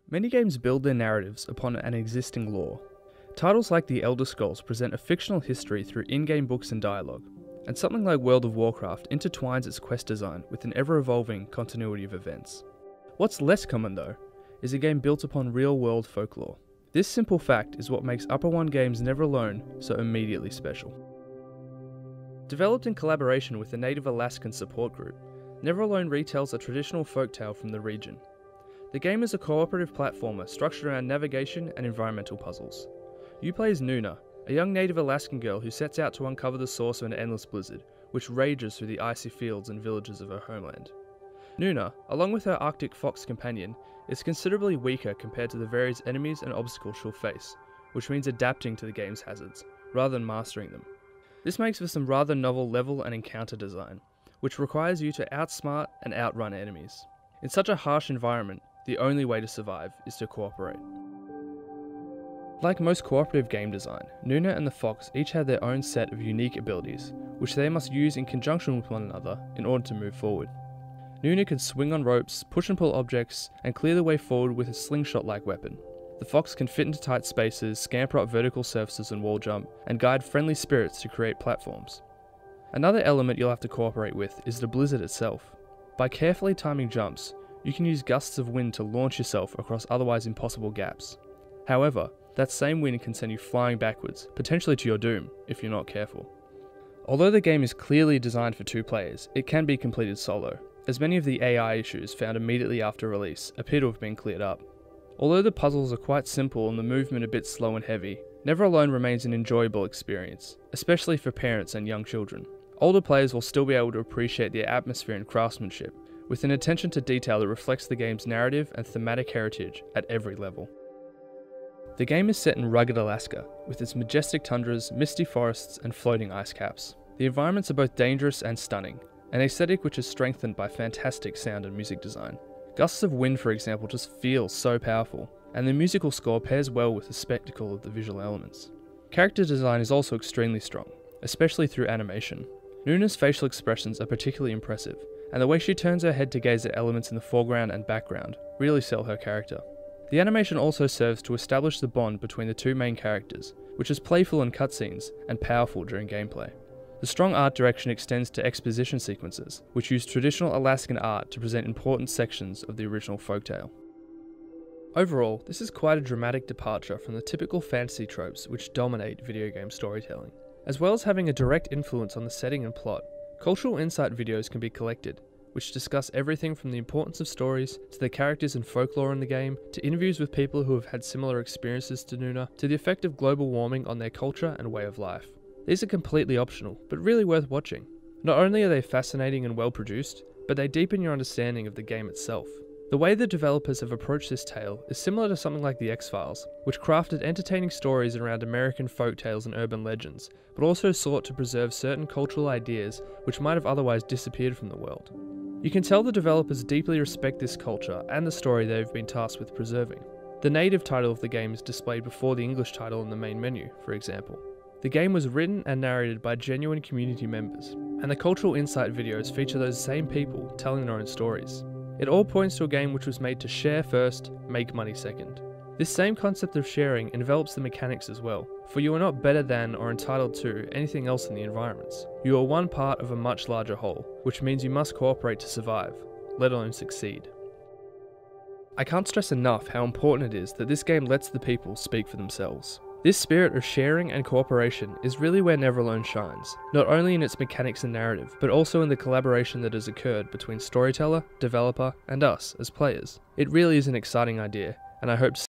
Many games build their narratives upon an existing lore. Titles like The Elder Scrolls present a fictional history through in-game books and dialogue, and something like World of Warcraft intertwines its quest design with an ever-evolving continuity of events. What's less common though, is a game built upon real-world folklore. This simple fact is what makes Upper One Games' Neveralone so immediately special. Developed in collaboration with the native Alaskan support group, Neveralone retells a traditional folktale from the region. The game is a cooperative platformer structured around navigation and environmental puzzles. You play as Nuna, a young native Alaskan girl who sets out to uncover the source of an endless blizzard, which rages through the icy fields and villages of her homeland. Nuna, along with her Arctic fox companion, is considerably weaker compared to the various enemies and obstacles she'll face, which means adapting to the game's hazards, rather than mastering them. This makes for some rather novel level and encounter design, which requires you to outsmart and outrun enemies. In such a harsh environment, the only way to survive is to cooperate. Like most cooperative game design, Nuna and the fox each have their own set of unique abilities, which they must use in conjunction with one another in order to move forward. Nuna can swing on ropes, push and pull objects, and clear the way forward with a slingshot-like weapon. The fox can fit into tight spaces, scamper up vertical surfaces and wall jump, and guide friendly spirits to create platforms. Another element you'll have to cooperate with is the blizzard itself. By carefully timing jumps, you can use gusts of wind to launch yourself across otherwise impossible gaps. However, that same wind can send you flying backwards, potentially to your doom, if you're not careful. Although the game is clearly designed for 2 players, it can be completed solo, as many of the AI issues found immediately after release appear to have been cleared up. Although the puzzles are quite simple and the movement a bit slow and heavy, Neveralone remains an enjoyable experience, especially for parents and young children. Older players will still be able to appreciate the atmosphere and craftsmanship, with an attention to detail that reflects the game's narrative and thematic heritage at every level. The game is set in rugged Alaska, with its majestic tundras, misty forests, and floating ice caps. The environments are both dangerous and stunning, an aesthetic which is strengthened by fantastic sound and music design. Gusts of wind, for example, just feel so powerful, and the musical score pairs well with the spectacle of the visual elements. Character design is also extremely strong, especially through animation. Nuna's facial expressions are particularly impressive, and the way she turns her head to gaze at elements in the foreground and background really sell her character. The animation also serves to establish the bond between the 2 main characters, which is playful in cutscenes and powerful during gameplay. The strong art direction extends to exposition sequences, which use traditional Alaskan art to present important sections of the original folktale. Overall, this is quite a dramatic departure from the typical fantasy tropes which dominate video game storytelling. As well as having a direct influence on the setting and plot, cultural insight videos can be collected, which discuss everything from the importance of stories, to the characters and folklore in the game, to interviews with people who have had similar experiences to Nuna, to the effect of global warming on their culture and way of life. These are completely optional, but really worth watching. Not only are they fascinating and well produced, but they deepen your understanding of the game itself. The way the developers have approached this tale is similar to something like The X-Files, which crafted entertaining stories around American folktales and urban legends, but also sought to preserve certain cultural ideas which might have otherwise disappeared from the world. You can tell the developers deeply respect this culture and the story they've been tasked with preserving. The native title of the game is displayed before the English title in the main menu, for example. The game was written and narrated by genuine community members, and the cultural insight videos feature those same people telling their own stories. It all points to a game which was made to share first, make money second. This same concept of sharing envelops the mechanics as well, for you are not better than or entitled to anything else in the environments. You are one part of a much larger whole, which means you must cooperate to survive, let alone succeed. I can't stress enough how important it is that this game lets the people speak for themselves. This spirit of sharing and cooperation is really where Neveralone shines, not only in its mechanics and narrative, but also in the collaboration that has occurred between storyteller, developer, and us as players. It really is an exciting idea, and I hope to